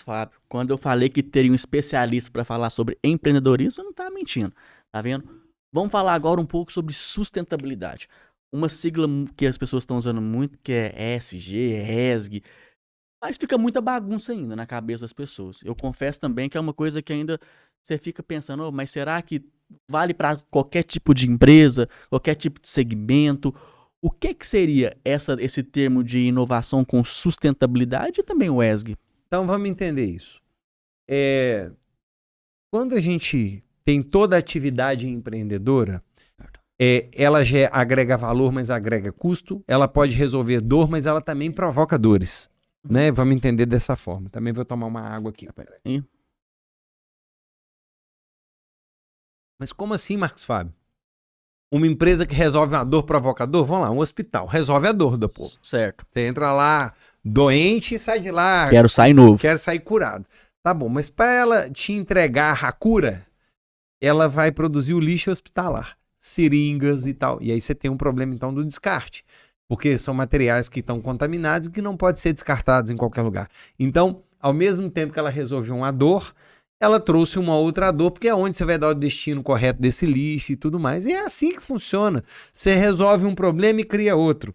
Fábio, quando eu falei que teria um especialista para falar sobre empreendedorismo, eu não estava mentindo, tá vendo? Vamos falar agora um pouco sobre sustentabilidade. Uma sigla que as pessoas estão usando muito, que é ESG, ESG, mas fica muita bagunça ainda na cabeça das pessoas. Eu confesso também que é uma coisa que ainda você fica pensando, "Oh, mas será que vale para qualquer tipo de empresa, qualquer tipo de segmento? O que seria esse termo de inovação com sustentabilidade e também o ESG? Então vamos entender isso. Quando a gente tem toda a atividade empreendedora, ela já agrega valor, mas agrega custo. Ela pode resolver dor, mas ela também provoca dores. Né? Vamos entender dessa forma. Também vou tomar uma água aqui. E Mas como assim, Marcos Fábio? Uma empresa que resolve uma dor provoca dor? Vamos lá, um hospital. Resolve a dor do povo. certo. Você entra lá doente e sai de lá. Quero sair novo. Quero sair curado. Tá bom, mas para ela te entregar a cura, ela vai produzir o lixo hospitalar. Seringas e tal. E aí você tem um problema, então, do descarte. Porque são materiais que estão contaminados e que não podem ser descartados em qualquer lugar. Então, ao mesmo tempo que ela resolveu uma dor, ela trouxe uma outra dor, porque é onde você vai dar o destino correto desse lixo e tudo mais. E é assim que funciona. Você resolve um problema e cria outro.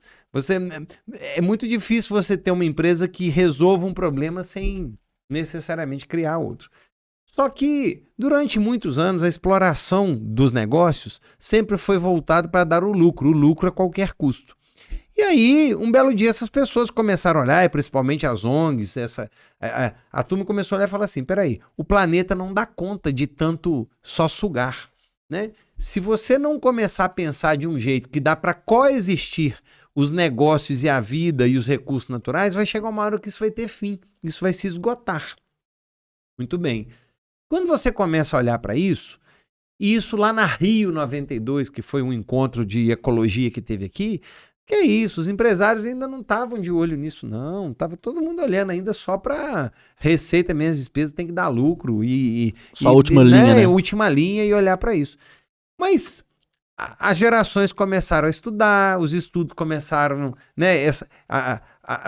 É muito difícil você ter uma empresa que resolva um problema sem necessariamente criar outro. Só que, durante muitos anos, a exploração dos negócios sempre foi voltada para dar o lucro a qualquer custo. E aí, um belo dia, essas pessoas começaram a olhar, e principalmente as ONGs, a turma começou a olhar e falar assim, peraí, o planeta não dá conta de tanto só sugar, né? Se você não começar a pensar de um jeito que dá para coexistir os negócios e a vida e os recursos naturais, vai chegar uma hora que isso vai ter fim, isso vai se esgotar. Muito bem. Quando você começa a olhar para isso, e isso lá na Rio 92, que foi um encontro de ecologia que teve aqui, que é isso, os empresários ainda não estavam de olho nisso, não. Tava todo mundo olhando ainda só para receita, minhas despesas tem que dar lucro Só a última linha, né? Última linha e olhar para isso. Mas as gerações começaram a estudar, os estudos começaram, né?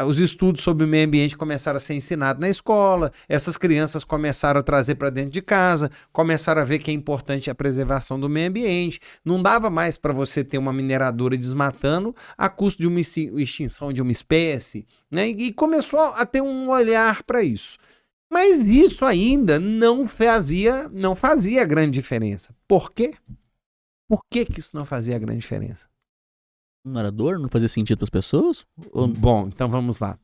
Os estudos sobre o meio ambiente começaram a ser ensinados na escola, essas crianças começaram a trazer para dentro de casa, começaram a ver que é importante a preservação do meio ambiente. Não dava mais para você ter uma mineradora desmatando a custo de uma extinção de uma espécie, né? E começou a ter um olhar para isso. Mas isso ainda não fazia grande diferença. Por quê? Por que isso não fazia grande diferença? Não era dor? Não fazia sentido para as pessoas? Bom, então vamos lá.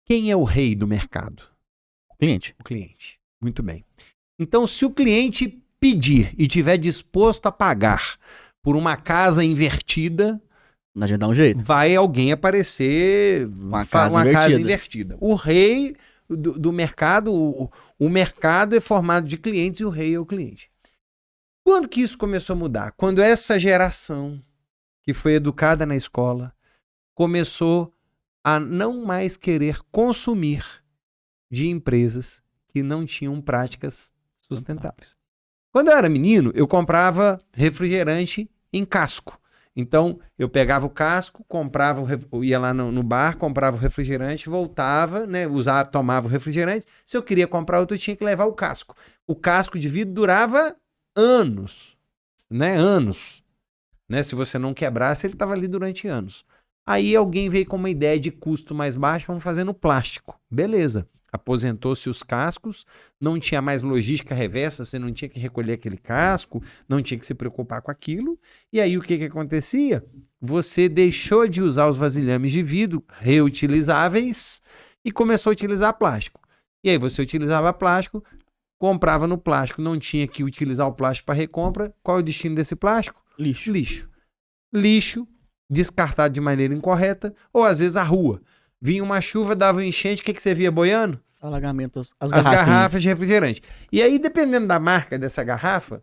Quem é o rei do mercado? O cliente. O cliente. Muito bem. Então, se o cliente pedir e tiver disposto a pagar por uma casa invertida, a gente dá um jeito. Vai alguém aparecer uma casa invertida. O rei do mercado, o mercado é formado de clientes e o rei é o cliente. Quando que isso começou a mudar? Quando essa geração que foi educada na escola começou a não mais querer consumir de empresas que não tinham práticas sustentáveis. Quando eu era menino, eu comprava refrigerante em casco. Então, eu pegava o casco, ia lá no bar, comprava o refrigerante, voltava, né, tomava o refrigerante. Se eu queria comprar outro, eu tinha que levar o casco. O casco de vidro durava anos, né? Anos. Né? Se você não quebrasse, ele estava ali durante anos. Aí alguém veio com uma ideia de custo mais baixo, vamos fazer no plástico. Beleza. Aposentou-se os cascos, não tinha mais logística reversa, você não tinha que recolher aquele casco, não tinha que se preocupar com aquilo. E aí o que acontecia? Você deixou de usar os vasilhames de vidro reutilizáveis e começou a utilizar plástico. E aí você utilizava plástico, comprava no plástico, não tinha que utilizar o plástico para recompra. Qual é o destino desse plástico? Lixo, descartado de maneira incorreta, ou às vezes a rua. Vinha uma chuva, dava um enchente, o que você via boiando? Alagamentos, as garrafas de refrigerante. E aí, dependendo da marca dessa garrafa,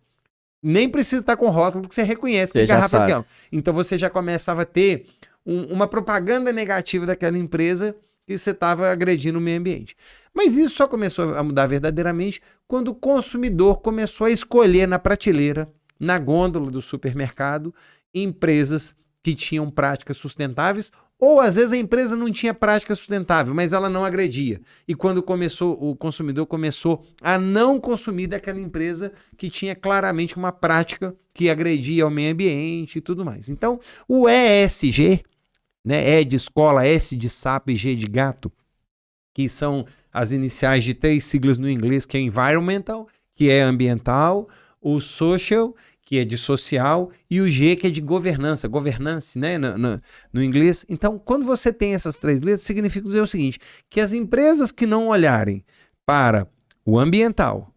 nem precisa estar com rótulo, que você reconhece que é garrafa é aquela. Então você já começava a ter uma propaganda negativa daquela empresa que você estava agredindo o meio ambiente. Mas isso só começou a mudar verdadeiramente quando o consumidor começou a escolher na prateleira, na gôndola do supermercado, empresas que tinham práticas sustentáveis Ou às vezes a empresa não tinha prática sustentável, mas ela não agredia. E quando o consumidor começou a não consumir daquela empresa que tinha claramente uma prática que agredia ao meio ambiente e tudo mais. Então, o ESG, né, E de escola, S de sapo e G de gato, que são as iniciais de 3 siglas no inglês, que é environmental, que é ambiental, o social, que é de social, e o G, que é de governança, governance, né, no inglês. Então, quando você tem essas 3 letras, significa dizer o seguinte, que as empresas que não olharem para o ambiental,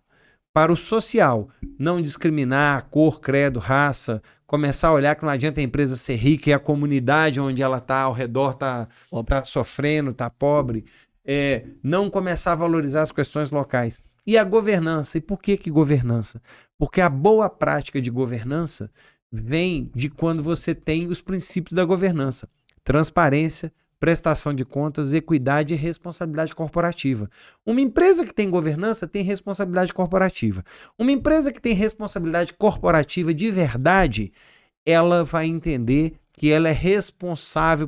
para o social, não discriminar cor, credo, raça, começar a olhar que não adianta a empresa ser rica e a comunidade onde ela está ao redor está sofrendo, está pobre, não começar a valorizar as questões locais. E a governança. E por que governança? Porque a boa prática de governança vem de quando você tem os princípios da governança. Transparência, prestação de contas, equidade e responsabilidade corporativa. Uma empresa que tem governança tem responsabilidade corporativa. Uma empresa que tem responsabilidade corporativa de verdade, ela vai entender que ela é responsável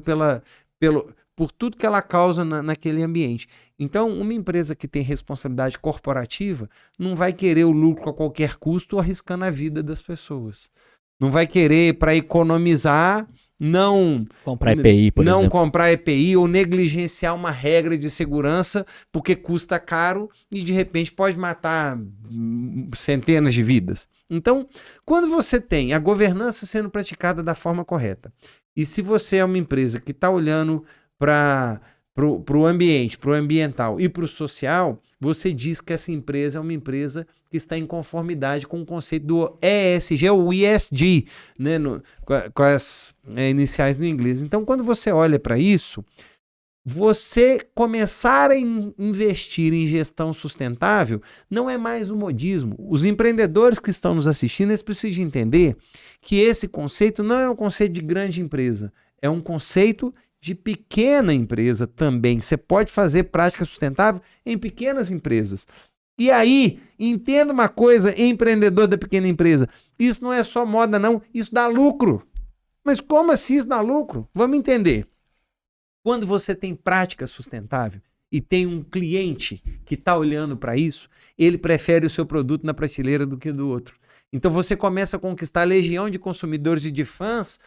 por tudo que ela causa naquele ambiente. Então, uma empresa que tem responsabilidade corporativa não vai querer o lucro a qualquer custo arriscando a vida das pessoas. Não vai querer, para economizar, não comprar EPI, por exemplo. Comprar EPI ou negligenciar uma regra de segurança porque custa caro e de repente pode matar centenas de vidas. Então, quando você tem a governança sendo praticada da forma correta, e se você é uma empresa que está olhando para o ambiente, para o ambiental e para o social, você diz que essa empresa é uma empresa que está em conformidade com o conceito do ESG ou ESG, né, com as iniciais no inglês. Então, quando você olha para isso, você começar a investir em gestão sustentável não é mais um modismo. Os empreendedores que estão nos assistindo, eles precisam entender que esse conceito não é um conceito de grande empresa, é um conceito de pequena empresa também. Você pode fazer prática sustentável em pequenas empresas. E aí, entenda uma coisa, empreendedor da pequena empresa, isso não é só moda não, isso dá lucro. Mas como assim isso dá lucro? Vamos entender. Quando você tem prática sustentável e tem um cliente que está olhando para isso, ele prefere o seu produto na prateleira do que do outro. Então você começa a conquistar a legião de consumidores e de fãs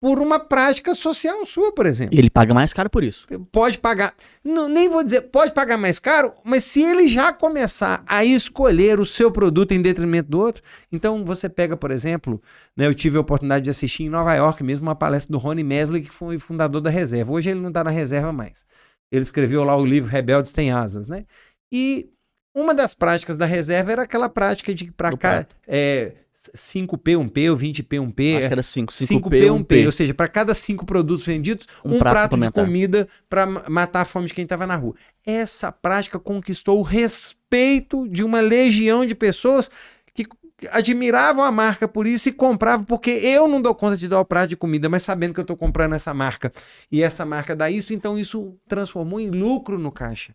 por uma prática social sua, por exemplo. E ele paga mais caro por isso. Pode pagar, não, nem vou dizer, pode pagar mais caro, mas se ele já começar a escolher o seu produto em detrimento do outro, então você pega, por exemplo, né, eu tive a oportunidade de assistir em Nova York mesmo uma palestra do Ronnie Mesley, que foi fundador da Reserva. Hoje ele não está na Reserva mais. Ele escreveu lá o livro Rebeldes Têm Asas, né? E uma das práticas da Reserva era aquela prática de para cá 5P, 1P ou 20P, 1P. Acho que era 5. 5P, 1P. Ou seja, para cada 5 produtos vendidos, um prato de comida para matar a fome de quem estava na rua. Essa prática conquistou o respeito de uma legião de pessoas que admiravam a marca por isso e compravam, porque eu não dou conta de dar o prato de comida, mas sabendo que eu estou comprando essa marca e essa marca dá isso, então isso transformou em lucro no caixa.